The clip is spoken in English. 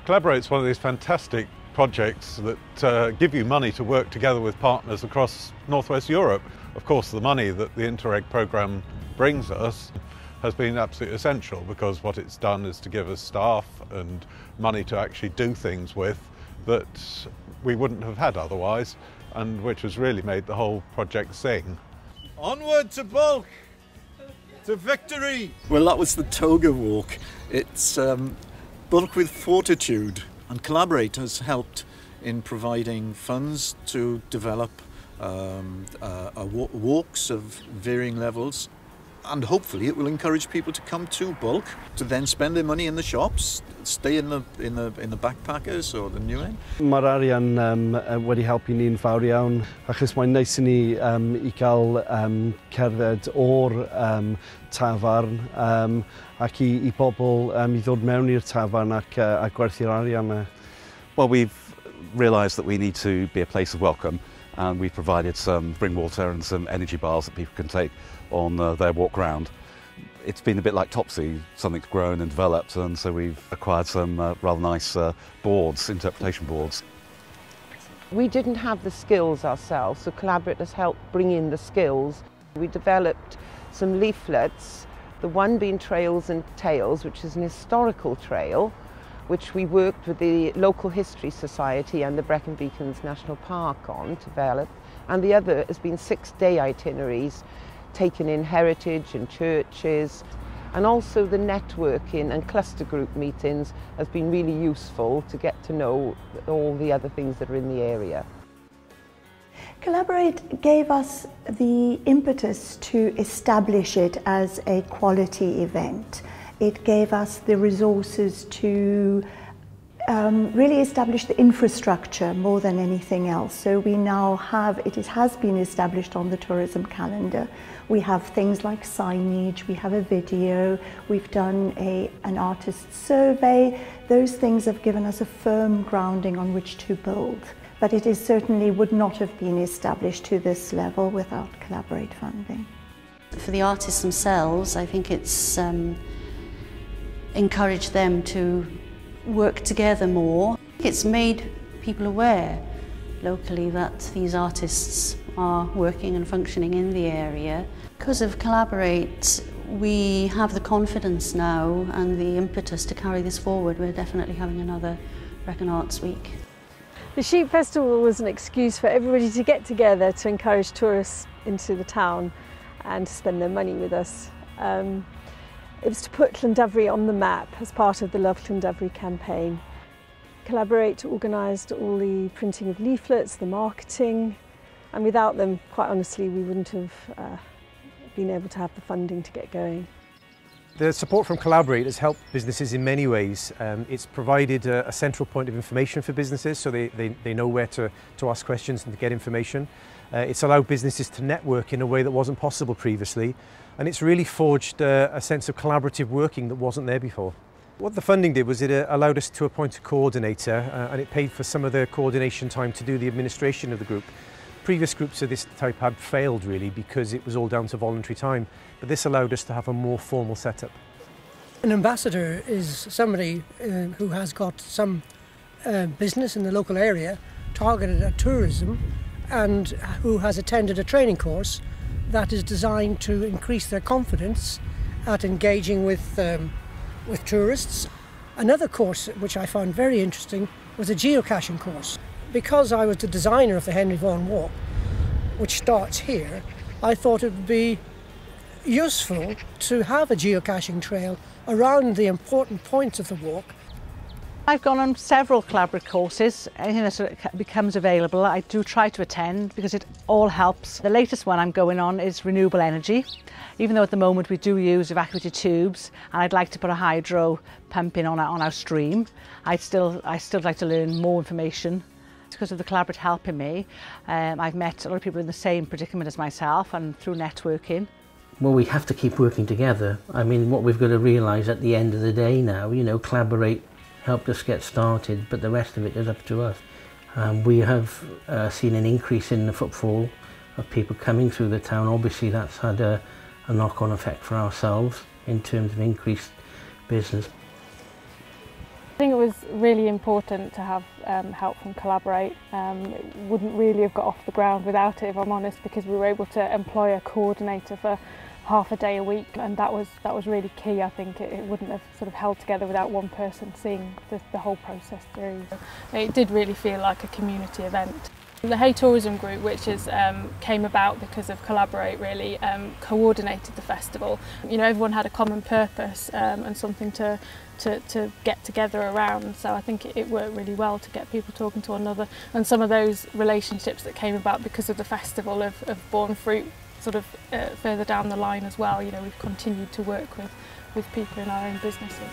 COLLABOR8 is one of these fantastic projects that give you money to work together with partners across Northwest Europe. Of course, the money that the Interreg programme brings us has been absolutely essential, because what it's done is to give us staff and money to actually do things with that we wouldn't have had otherwise, and which has really made the whole project sing. Onward to bulk, to victory! Well, that was the toga walk. It's bulk with fortitude, and COLLABOR8 has helped in providing funds to develop walks of varying levels, and hopefully it will encourage people to come to bulk, to then spend their money in the shops, stay in the backpackers or the new end. Mae'r arian wedi helpu ni'n fawr iawn, achos mae'n neis i ni I gael cerdded o'r tafarn ac I bobl I ddod mewn i'r tafarn ac gwerthu'r arian. Well, we've realised that we need to be a place of welcome, and we've provided some spring water and some energy bars that people can take on their walk round. It's been a bit like Topsy, something's grown and developed, and so we've acquired some rather nice boards, interpretation boards. We didn't have the skills ourselves, so COLLABOR8 has helped bring in the skills. We developed some leaflets, the one being Trails and Tales, which is an historical trail, which we worked with the local history society and the Brecon Beacons National Park on to develop, and the other has been 6-day itineraries taken in heritage and churches, and also the networking and cluster group meetings has been really useful to get to know all the other things that are in the area. COLLABOR8 gave us the impetus to establish it as a quality event. It gave us the resources to really establish the infrastructure more than anything else. So we now have, it has been established on the tourism calendar. We have things like signage, we have a video, we've done an artist survey. Those things have given us a firm grounding on which to build. But it is certainly would not have been established to this level without COLLABOR8 funding. For the artists themselves, I think it's encouraged them to work together more. It's made people aware locally that these artists are working and functioning in the area. Because of COLLABOR8, we have the confidence now and the impetus to carry this forward. We're definitely having another Brecon Arts Week. The Sheep Festival was an excuse for everybody to get together to encourage tourists into the town and to spend their money with us. It was to put Llandovery on the map as part of the Love Llandovery campaign. COLLABOR8 organised all the printing of leaflets, the marketing, and without them, quite honestly, we wouldn't have been able to have the funding to get going. The support from COLLABOR8 has helped businesses in many ways. It's provided a central point of information for businesses, so they know where to ask questions and to get information. It's allowed businesses to network in a way that wasn't possible previously, and it's really forged a sense of collaborative working that wasn't there before. What the funding did was it allowed us to appoint a coordinator, and it paid for some of the coordination time to do the administration of the group. Previous groups of this type had failed really because it was all down to voluntary time, but this allowed us to have a more formal setup. An ambassador is somebody who has got some business in the local area targeted at tourism and who has attended a training course that is designed to increase their confidence at engaging with tourists. Another course which I found very interesting was a geocaching course. Because I was the designer of the Henry Vaughan Walk, which starts here, I thought it would be useful to have a geocaching trail around the important points of the walk. I've gone on several COLLABOR8 courses. Anything that becomes available, I do try to attend because it all helps. The latest one I'm going on is renewable energy. Even though at the moment we do use evacuated tubes, and I'd like to put a hydro pump in on our stream, I'd still like to learn more information. Because of the COLLABOR8 helping me, I've met a lot of people in the same predicament as myself, and through networking. Well, we have to keep working together. I mean, what we've got to realise at the end of the day now, you know, COLLABOR8 helped us get started, but the rest of it is up to us. We have seen an increase in the footfall of people coming through the town. Obviously, that's had a knock-on effect for ourselves in terms of increased business. think it was really important to have help from Collaborate. It wouldn't really have got off the ground without it, if I'm honest, because we were able to employ a coordinator for half a day a week, and that was really key. I think it wouldn't have sort of held together without one person seeing the whole process through. It did really feel like a community event. The Hay Tourism Group, which came about because of Collaborate, really coordinated the festival. You know, everyone had a common purpose and something to get together around, so I think it worked really well to get people talking to one another, and some of those relationships that came about because of the festival have borne fruit sort of further down the line as well. You know, we've continued to work with people in our own businesses.